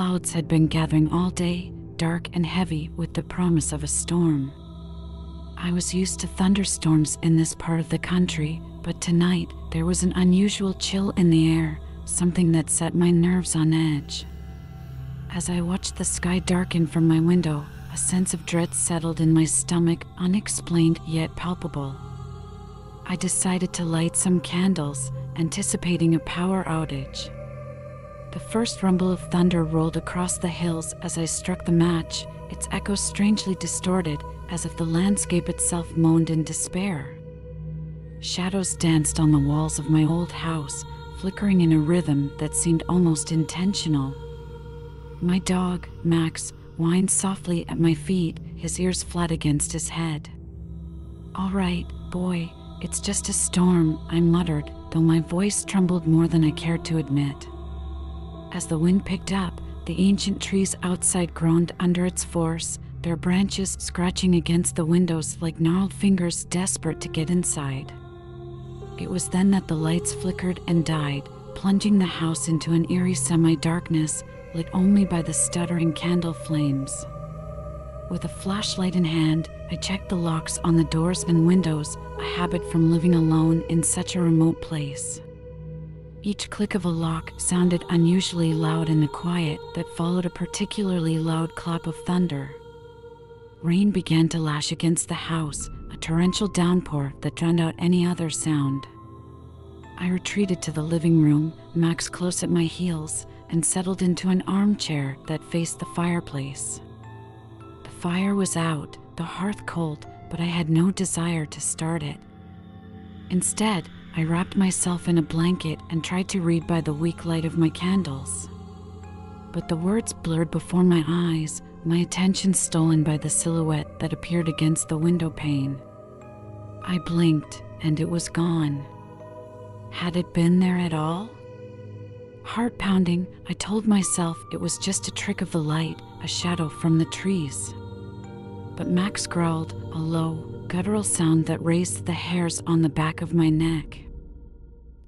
clouds had been gathering all day, dark and heavy with the promise of a storm. I was used to thunderstorms in this part of the country, but tonight there was an unusual chill in the air, something that set my nerves on edge. As I watched the sky darken from my window, a sense of dread settled in my stomach, unexplained yet palpable. I decided to light some candles, anticipating a power outage. The first rumble of thunder rolled across the hills as I struck the match, its echo strangely distorted, as if the landscape itself moaned in despair. Shadows danced on the walls of my old house, flickering in a rhythm that seemed almost intentional. My dog, Max, whined softly at my feet, his ears flat against his head. "All right, boy, it's just a storm," I muttered, though my voice trembled more than I cared to admit. As the wind picked up, the ancient trees outside groaned under its force, their branches scratching against the windows like gnarled fingers desperate to get inside. It was then that the lights flickered and died, plunging the house into an eerie semi-darkness, lit only by the stuttering candle flames. With a flashlight in hand, I checked the locks on the doors and windows, a habit from living alone in such a remote place. Each click of a lock sounded unusually loud in the quiet that followed a particularly loud clap of thunder. Rain began to lash against the house, a torrential downpour that drowned out any other sound. I retreated to the living room, Max close at my heels, and settled into an armchair that faced the fireplace. The fire was out, the hearth cold, but I had no desire to start it. Instead, I wrapped myself in a blanket and tried to read by the weak light of my candles. But the words blurred before my eyes, my attention stolen by the silhouette that appeared against the window pane. I blinked, and it was gone. Had it been there at all? Heart pounding, I told myself it was just a trick of the light, a shadow from the trees. But Max growled, a low, guttural sound that raised the hairs on the back of my neck.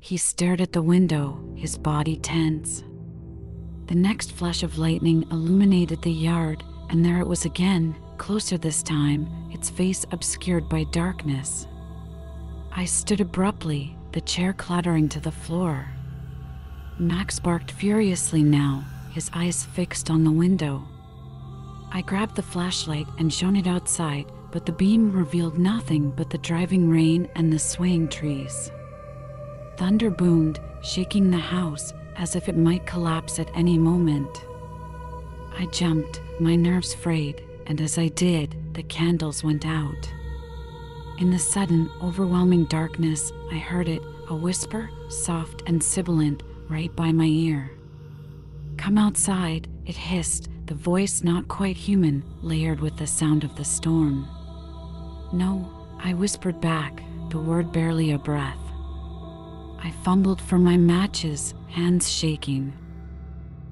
He stared at the window, his body tense. The next flash of lightning illuminated the yard, and there it was again, closer this time, its face obscured by darkness. I stood abruptly, the chair clattering to the floor. Max barked furiously now, his eyes fixed on the window. I grabbed the flashlight and shone it outside, but the beam revealed nothing but the driving rain and the swaying trees. Thunder boomed, shaking the house as if it might collapse at any moment. I jumped, my nerves frayed, and as I did, the candles went out. In the sudden, overwhelming darkness, I heard it, a whisper, soft and sibilant, right by my ear. "Come outside," it hissed, the voice not quite human, layered with the sound of the storm. "No," I whispered back, the word barely a breath. I fumbled for my matches, hands shaking.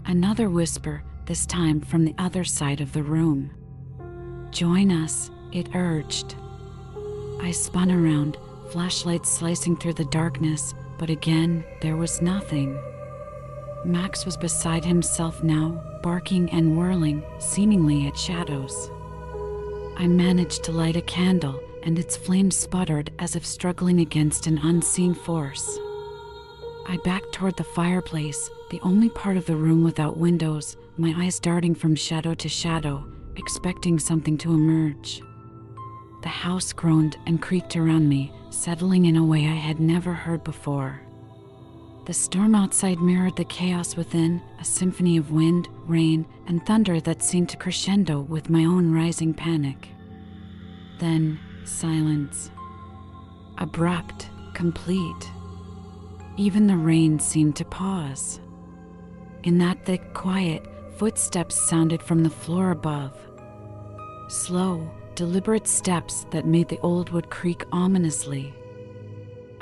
Another whisper, this time from the other side of the room. "Join us," it urged. I spun around, flashlight slicing through the darkness, but again, there was nothing. Max was beside himself now, barking and whirling, seemingly at shadows. I managed to light a candle, and its flame sputtered as if struggling against an unseen force. I backed toward the fireplace, the only part of the room without windows, my eyes darting from shadow to shadow, expecting something to emerge. The house groaned and creaked around me, settling in a way I had never heard before. The storm outside mirrored the chaos within, a symphony of wind, rain, and thunder that seemed to crescendo with my own rising panic. Then, silence. Abrupt, complete. Even the rain seemed to pause. In that thick quiet, footsteps sounded from the floor above. Slow, deliberate steps that made the old wood creak ominously.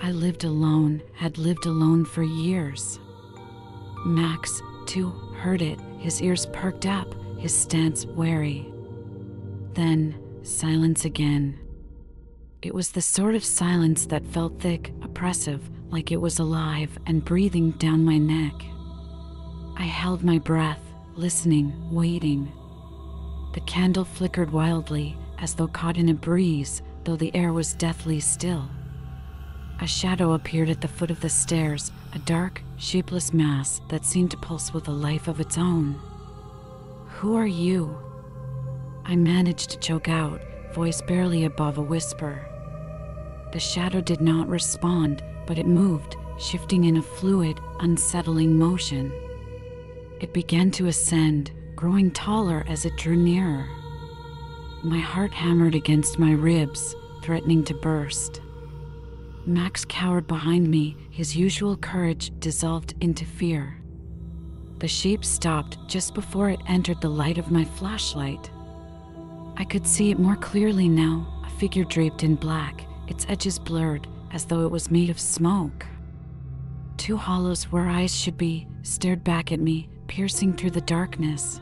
I lived alone, had lived alone for years. Max, too, heard it, his ears perked up, his stance wary. Then, silence again. It was the sort of silence that felt thick, oppressive, like it was alive and breathing down my neck. I held my breath, listening, waiting. The candle flickered wildly, as though caught in a breeze, though the air was deathly still. A shadow appeared at the foot of the stairs, a dark, shapeless mass that seemed to pulse with a life of its own. "Who are you?" I managed to choke out, voice barely above a whisper. The shadow did not respond, but it moved, shifting in a fluid, unsettling motion. It began to ascend, growing taller as it drew nearer. My heart hammered against my ribs, threatening to burst. Max cowered behind me, his usual courage dissolved into fear. The shape stopped just before it entered the light of my flashlight. I could see it more clearly now, a figure draped in black, its edges blurred, as though it was made of smoke. Two hollows where eyes should be stared back at me, piercing through the darkness.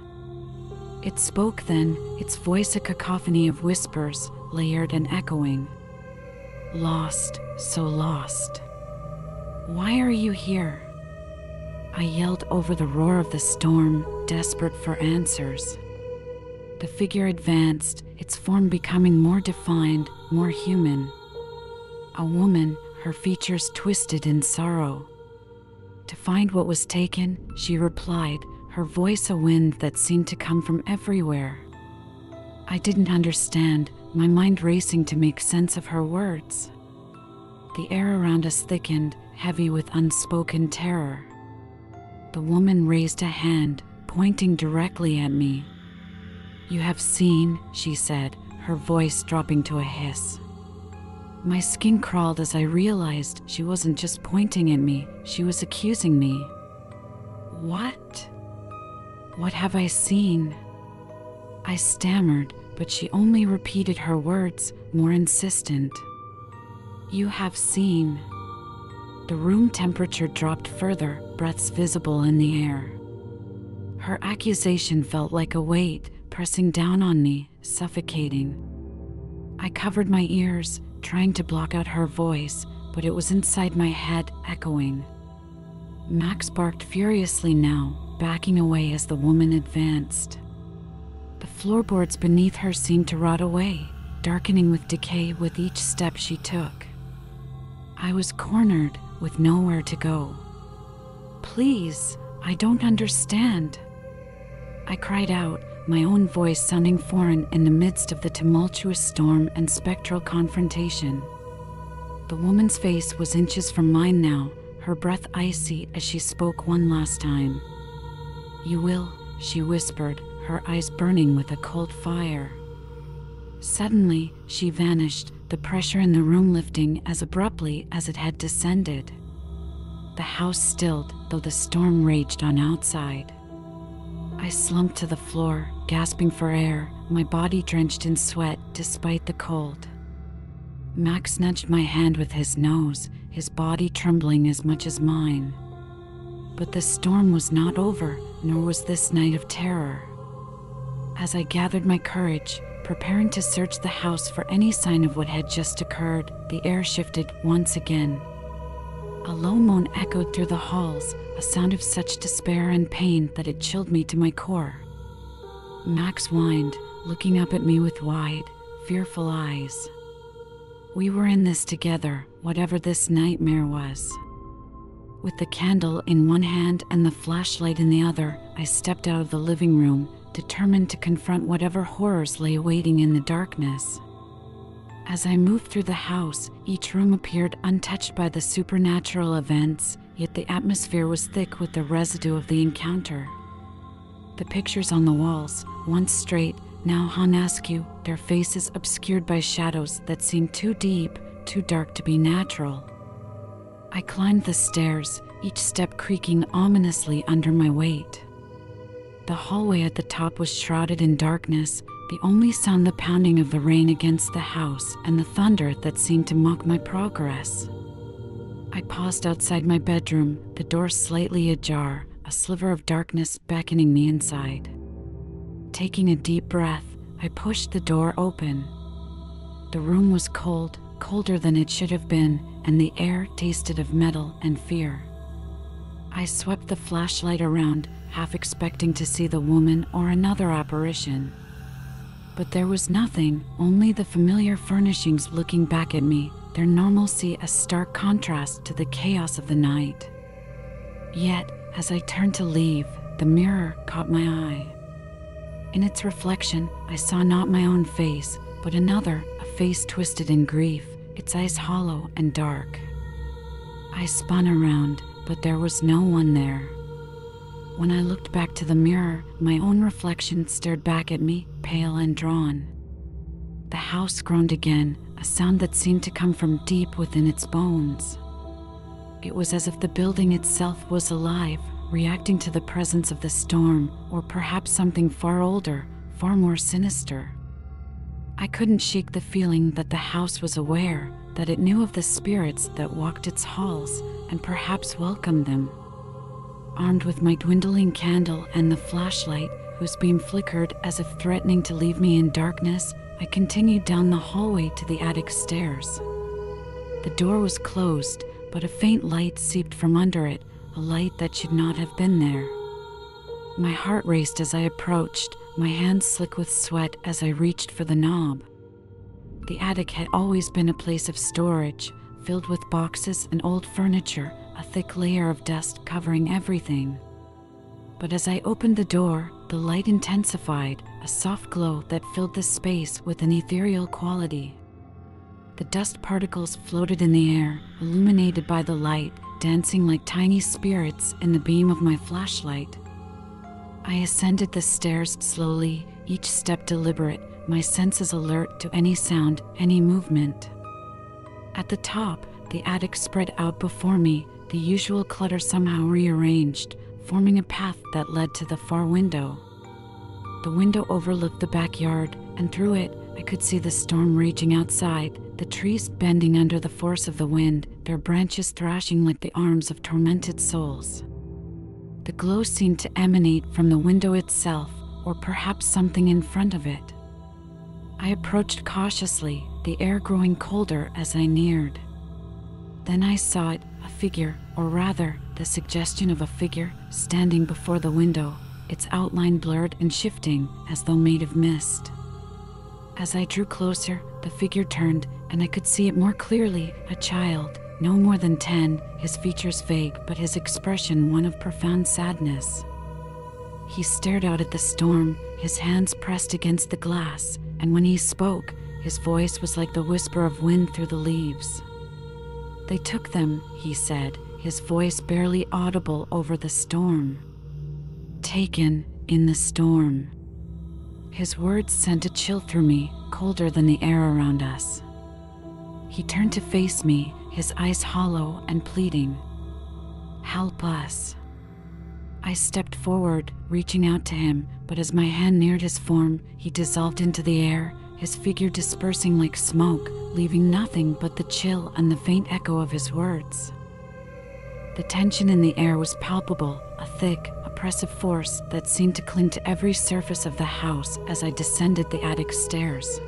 It spoke then, its voice a cacophony of whispers, layered and echoing. "Lost, so lost. Why are you here?" I yelled over the roar of the storm, desperate for answers. The figure advanced, its form becoming more defined, more human. A woman, her features twisted in sorrow. "To find what was taken," she replied, her voice a wind that seemed to come from everywhere. I didn't understand, my mind racing to make sense of her words. The air around us thickened, heavy with unspoken terror. The woman raised a hand, pointing directly at me. "You have seen," she said, her voice dropping to a hiss. My skin crawled as I realized she wasn't just pointing at me, she was accusing me. "What? What have I seen?" I stammered, but she only repeated her words, more insistent. "You have seen." The room temperature dropped further, breaths visible in the air. Her accusation felt like a weight, pressing down on me, suffocating. I covered my ears, trying to block out her voice, but it was inside my head, echoing. Max barked furiously now, backing away as the woman advanced. The floorboards beneath her seemed to rot away, darkening with decay with each step she took. I was cornered, with nowhere to go. "Please, I don't understand." I cried out, my own voice sounding foreign in the midst of the tumultuous storm and spectral confrontation. The woman's face was inches from mine now, her breath icy as she spoke one last time. "You will," she whispered, her eyes burning with a cold fire. Suddenly, she vanished, the pressure in the room lifting as abruptly as it had descended. The house stilled, though the storm raged on outside. I slumped to the floor, gasping for air, my body drenched in sweat despite the cold. Max nudged my hand with his nose, his body trembling as much as mine. But the storm was not over, nor was this night of terror. As I gathered my courage, preparing to search the house for any sign of what had just occurred, the air shifted once again. A low moan echoed through the halls, a sound of such despair and pain that it chilled me to my core. Max whined, looking up at me with wide, fearful eyes. We were in this together, whatever this nightmare was. With the candle in one hand and the flashlight in the other, I stepped out of the living room, determined to confront whatever horrors lay awaiting in the darkness. As I moved through the house, each room appeared untouched by the supernatural events, yet the atmosphere was thick with the residue of the encounter. The pictures on the walls, once straight, now hung askew, their faces obscured by shadows that seemed too deep, too dark to be natural. I climbed the stairs, each step creaking ominously under my weight. The hallway at the top was shrouded in darkness, the only sound the pounding of the rain against the house and the thunder that seemed to mock my progress. I paused outside my bedroom, the door slightly ajar, a sliver of darkness beckoning me inside. Taking a deep breath, I pushed the door open. The room was cold, colder than it should have been, and the air tasted of metal and fear. I swept the flashlight around, half expecting to see the woman or another apparition. But there was nothing, only the familiar furnishings looking back at me, their normalcy a stark contrast to the chaos of the night. Yet, as I turned to leave, the mirror caught my eye. In its reflection, I saw not my own face, but another, a face twisted in grief, its eyes hollow and dark. I spun around, but there was no one there. When I looked back to the mirror, my own reflection stared back at me, pale and drawn. The house groaned again, a sound that seemed to come from deep within its bones. It was as if the building itself was alive, reacting to the presence of the storm, or perhaps something far older, far more sinister. I couldn't shake the feeling that the house was aware, that it knew of the spirits that walked its halls, and perhaps welcomed them. Armed with my dwindling candle and the flashlight, whose beam flickered as if threatening to leave me in darkness, I continued down the hallway to the attic stairs. The door was closed, but a faint light seeped from under it, a light that should not have been there. My heart raced as I approached, my hands slick with sweat as I reached for the knob. The attic had always been a place of storage, filled with boxes and old furniture, a thick layer of dust covering everything. But as I opened the door, the light intensified, a soft glow that filled the space with an ethereal quality. The dust particles floated in the air, illuminated by the light, dancing like tiny spirits in the beam of my flashlight. I ascended the stairs slowly, each step deliberate, my senses alert to any sound, any movement. At the top, the attic spread out before me, the usual clutter somehow rearranged, forming a path that led to the far window. The window overlooked the backyard, and through it, I could see the storm raging outside, the trees bending under the force of the wind, their branches thrashing like the arms of tormented souls. The glow seemed to emanate from the window itself, or perhaps something in front of it. I approached cautiously, the air growing colder as I neared. Then I saw it, a figure, or rather, the suggestion of a figure, standing before the window, its outline blurred and shifting, as though made of mist. As I drew closer, the figure turned, and I could see it more clearly, a child, no more than 10, his features vague, but his expression one of profound sadness. He stared out at the storm, his hands pressed against the glass, and when he spoke, his voice was like the whisper of wind through the leaves. "They took them," he said, his voice barely audible over the storm. "Taken in the storm." His words sent a chill through me, colder than the air around us. He turned to face me, his eyes hollow and pleading. "Help us." I stepped forward, reaching out to him, but as my hand neared his form, he dissolved into the air, his figure dispersing like smoke, leaving nothing but the chill and the faint echo of his words. The tension in the air was palpable, a thick, oppressive force that seemed to cling to every surface of the house as I descended the attic stairs.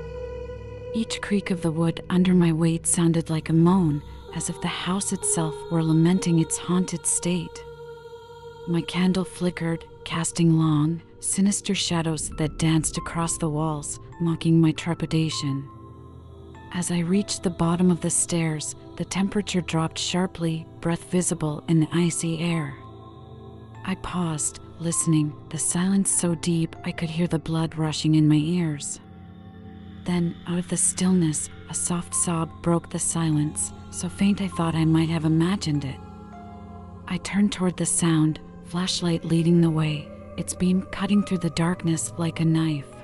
Each creak of the wood under my weight sounded like a moan, as if the house itself were lamenting its haunted state. My candle flickered, casting long, sinister shadows that danced across the walls, mocking my trepidation. As I reached the bottom of the stairs, the temperature dropped sharply, breath visible in the icy air. I paused, listening, the silence so deep I could hear the blood rushing in my ears. Then, out of the stillness, a soft sob broke the silence, so faint I thought I might have imagined it. I turned toward the sound, flashlight leading the way, its beam cutting through the darkness like a knife.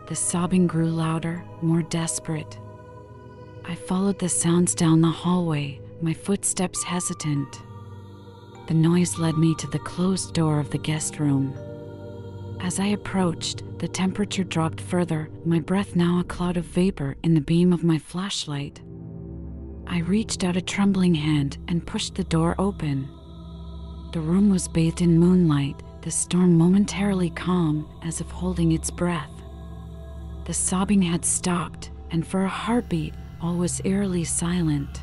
The sobbing grew louder, more desperate. I followed the sounds down the hallway, my footsteps hesitant. The noise led me to the closed door of the guest room. As I approached, the temperature dropped further, my breath now a cloud of vapor in the beam of my flashlight. I reached out a trembling hand and pushed the door open. The room was bathed in moonlight, the storm momentarily calm, as if holding its breath. The sobbing had stopped, and for a heartbeat, all was eerily silent.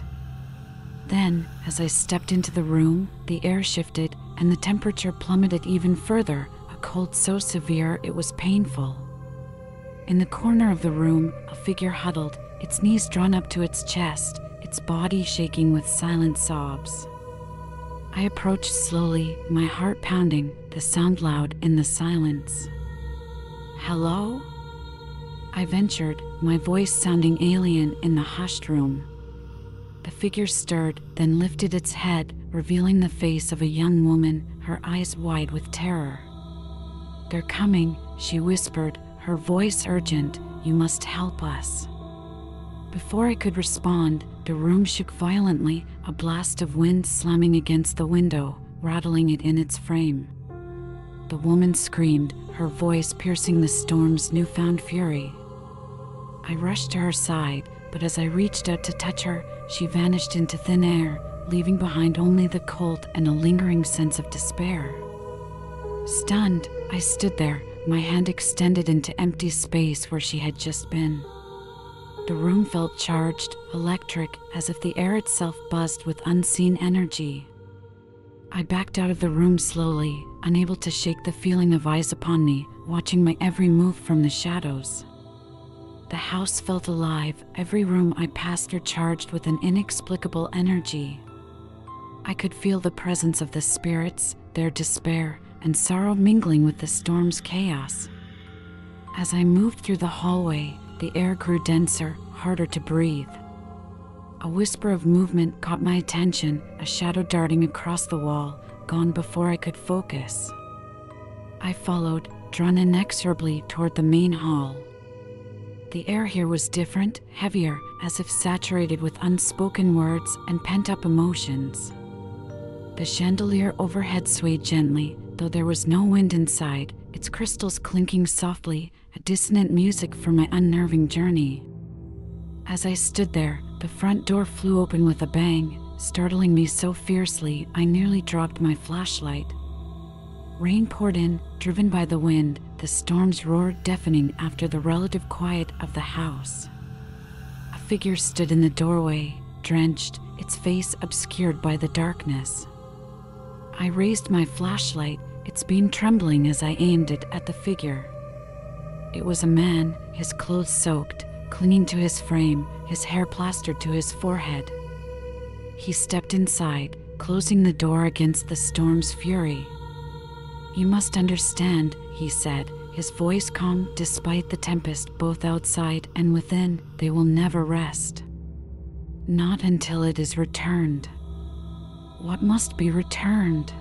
Then, as I stepped into the room, the air shifted, and the temperature plummeted even further, a cold so severe it was painful. In the corner of the room, a figure huddled, its knees drawn up to its chest, its body shaking with silent sobs. I approached slowly, my heart pounding, the sound loud in the silence. "Hello?" I ventured, my voice sounding alien in the hushed room. The figure stirred, then lifted its head, revealing the face of a young woman, her eyes wide with terror. "They're coming," she whispered, her voice urgent. "You must help us." Before I could respond, the room shook violently, a blast of wind slamming against the window, rattling it in its frame. The woman screamed, her voice piercing the storm's newfound fury. I rushed to her side, but as I reached out to touch her, she vanished into thin air, leaving behind only the cold and a lingering sense of despair. Stunned, I stood there, my hand extended into empty space where she had just been. The room felt charged, electric, as if the air itself buzzed with unseen energy. I backed out of the room slowly, unable to shake the feeling of eyes upon me, watching my every move from the shadows. The house felt alive, every room I passed through charged with an inexplicable energy. I could feel the presence of the spirits, their despair, and sorrow mingling with the storm's chaos. As I moved through the hallway, the air grew denser, harder to breathe. A whisper of movement caught my attention, a shadow darting across the wall, gone before I could focus. I followed, drawn inexorably toward the main hall. The air here was different, heavier, as if saturated with unspoken words and pent-up emotions. The chandelier overhead swayed gently, though there was no wind inside, its crystals clinking softly, a dissonant music for my unnerving journey. As I stood there, the front door flew open with a bang, startling me so fiercely I nearly dropped my flashlight. Rain poured in, driven by the wind, the storm's roar deafening after the relative quiet of the house. A figure stood in the doorway, drenched, its face obscured by the darkness. I raised my flashlight, its beam trembling as I aimed it at the figure. It was a man, his clothes soaked, clinging to his frame, his hair plastered to his forehead. He stepped inside, closing the door against the storm's fury. "You must understand," he said, his voice calm despite the tempest both outside and within. "They will never rest. Not until it is returned." "What must be returned?"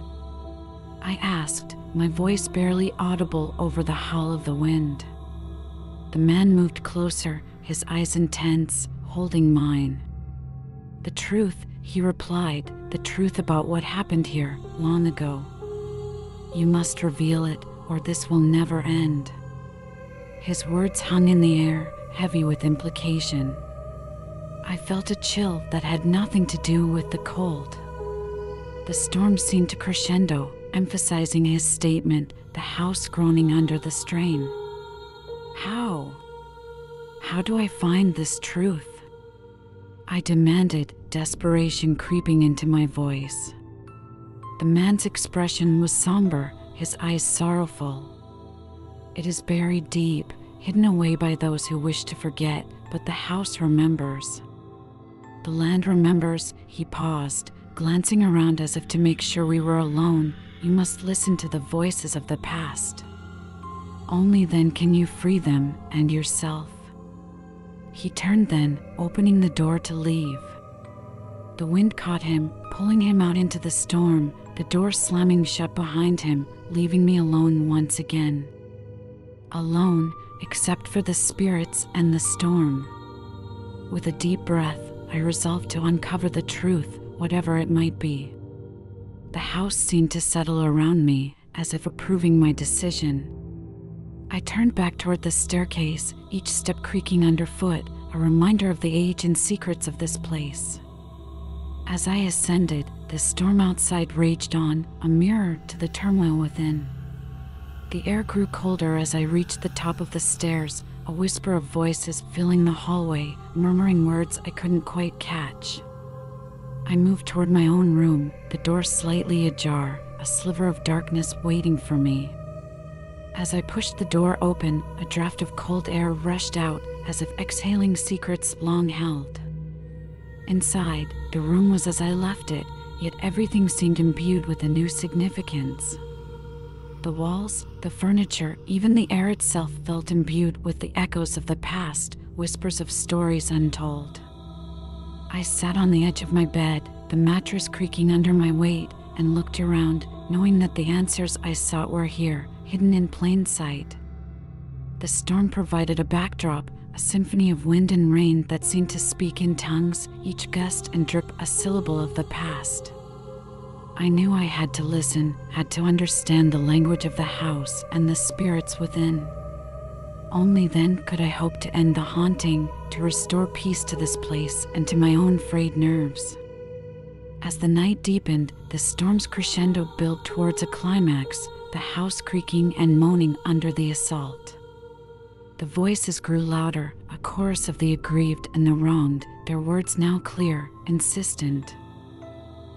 I asked, my voice barely audible over the howl of the wind. The man moved closer, his eyes intense, holding mine. "The truth," he replied, "the truth about what happened here long ago. You must reveal it, or this will never end." His words hung in the air, heavy with implication. I felt a chill that had nothing to do with the cold. The storm seemed to crescendo, emphasizing his statement, the house groaning under the strain. How? How do I find this truth? I demanded, desperation creeping into my voice. The man's expression was somber, his eyes sorrowful. "It is buried deep, hidden away by those who wish to forget, but the house remembers. The land remembers." He paused, glancing around as if to make sure we were alone. "You must listen to the voices of the past. Only then can you free them and yourself." He turned then, opening the door to leave. The wind caught him, pulling him out into the storm, the door slamming shut behind him, leaving me alone once again. Alone, except for the spirits and the storm. With a deep breath, I resolved to uncover the truth, whatever it might be. The house seemed to settle around me, as if approving my decision. I turned back toward the staircase, each step creaking underfoot, a reminder of the age and secrets of this place. As I ascended, the storm outside raged on, a mirror to the turmoil within. The air grew colder as I reached the top of the stairs, a whisper of voices filling the hallway, murmuring words I couldn't quite catch. I moved toward my own room, the door slightly ajar, a sliver of darkness waiting for me. As I pushed the door open, a draft of cold air rushed out, as if exhaling secrets long held. Inside, the room was as I left it, yet everything seemed imbued with a new significance. The walls, the furniture, even the air itself felt imbued with the echoes of the past, whispers of stories untold. I sat on the edge of my bed, the mattress creaking under my weight, and looked around, knowing that the answers I sought were here, hidden in plain sight. The storm provided a backdrop, a symphony of wind and rain that seemed to speak in tongues, each gust and drip a syllable of the past. I knew I had to listen, had to understand the language of the house and the spirits within. Only then could I hope to end the haunting, to restore peace to this place and to my own frayed nerves. As the night deepened, the storm's crescendo built towards a climax, the house creaking and moaning under the assault. The voices grew louder, a chorus of the aggrieved and the wronged, their words now clear, insistent.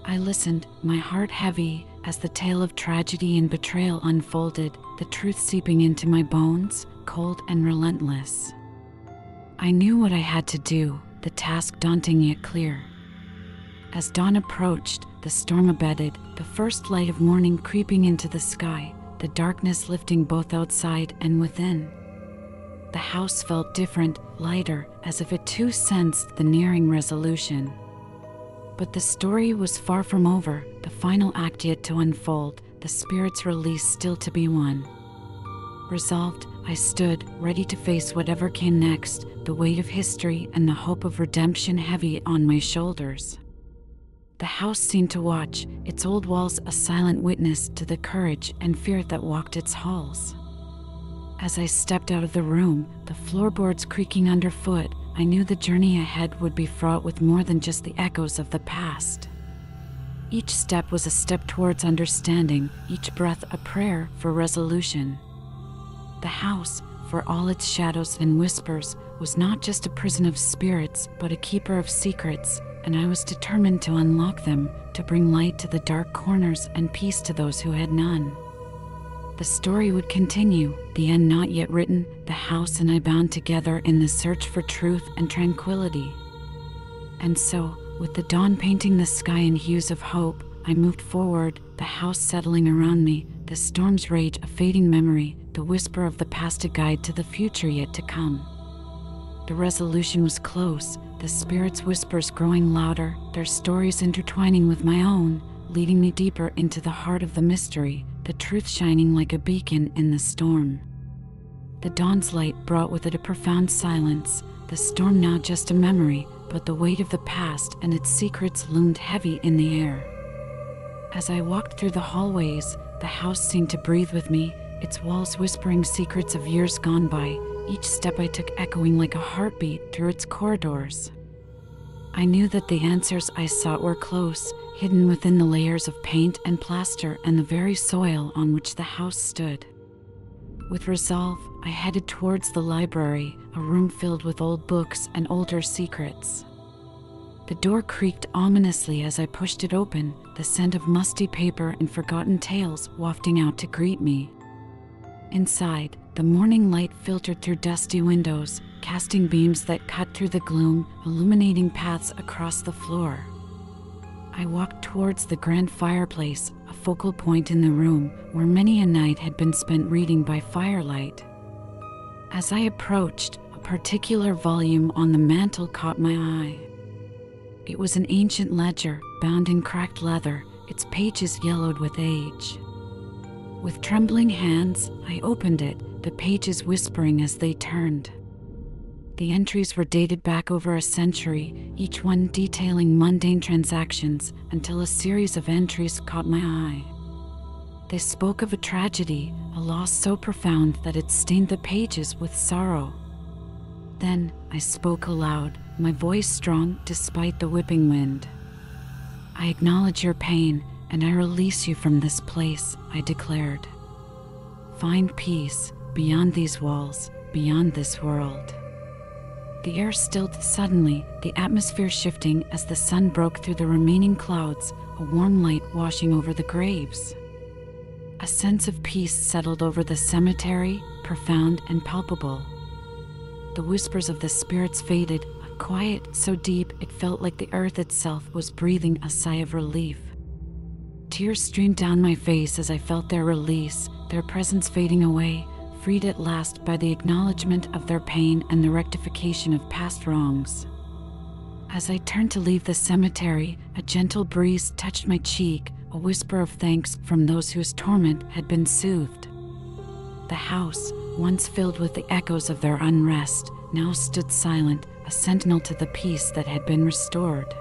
I listened, my heart heavy, as the tale of tragedy and betrayal unfolded, the truth seeping into my bones, cold and relentless. I knew what I had to do, the task daunting yet clear. As dawn approached, the storm abated, the first light of morning creeping into the sky, the darkness lifting both outside and within. The house felt different, lighter, as if it too sensed the nearing resolution. But the story was far from over, the final act yet to unfold, the spirit's release still to be won. Resolved, I stood, ready to face whatever came next, the weight of history and the hope of redemption heavy on my shoulders. The house seemed to watch, its old walls a silent witness to the courage and fear that walked its halls. As I stepped out of the room, the floorboards creaking underfoot, I knew the journey ahead would be fraught with more than just the echoes of the past. Each step was a step towards understanding, each breath a prayer for resolution. The house, for all its shadows and whispers, was not just a prison of spirits, but a keeper of secrets, and I was determined to unlock them, to bring light to the dark corners and peace to those who had none. The story would continue, the end not yet written, the house and I bound together in the search for truth and tranquility. And so, with the dawn painting the sky in hues of hope, I moved forward, the house settling around me, the storm's rage a fading memory, the whisper of the past a guide to the future yet to come. The resolution was close, the spirits' whispers growing louder, their stories intertwining with my own, leading me deeper into the heart of the mystery, the truth shining like a beacon in the storm. The dawn's light brought with it a profound silence, the storm now just a memory, but the weight of the past and its secrets loomed heavy in the air. As I walked through the hallways, the house seemed to breathe with me, its walls whispering secrets of years gone by, each step I took echoing like a heartbeat through its corridors. I knew that the answers I sought were close, hidden within the layers of paint and plaster and the very soil on which the house stood. With resolve, I headed towards the library, a room filled with old books and older secrets. The door creaked ominously as I pushed it open, the scent of musty paper and forgotten tales wafting out to greet me. Inside, the morning light filtered through dusty windows, casting beams that cut through the gloom, illuminating paths across the floor. I walked towards the grand fireplace, a focal point in the room where many a night had been spent reading by firelight. As I approached, a particular volume on the mantel caught my eye. It was an ancient ledger, bound in cracked leather, its pages yellowed with age. With trembling hands, I opened it, the pages whispering as they turned. The entries were dated back over a century, each one detailing mundane transactions, until a series of entries caught my eye. They spoke of a tragedy, a loss so profound that it stained the pages with sorrow. Then I spoke aloud, my voice strong despite the whipping wind. "I acknowledge your pain, and I release you from this place," I declared. "Find peace beyond these walls, beyond this world." The air stilled suddenly, the atmosphere shifting as the sun broke through the remaining clouds, a warm light washing over the graves. A sense of peace settled over the cemetery, profound and palpable. The whispers of the spirits faded, a quiet so deep it felt like the earth itself was breathing a sigh of relief. Tears streamed down my face as I felt their release, their presence fading away, freed at last by the acknowledgement of their pain and the rectification of past wrongs. As I turned to leave the cemetery, a gentle breeze touched my cheek, a whisper of thanks from those whose torment had been soothed. The house, once filled with the echoes of their unrest, now stood silent, a sentinel to the peace that had been restored.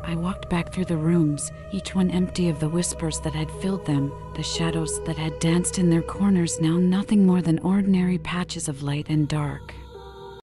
I walked back through the rooms, each one empty of the whispers that had filled them, the shadows that had danced in their corners now nothing more than ordinary patches of light and dark.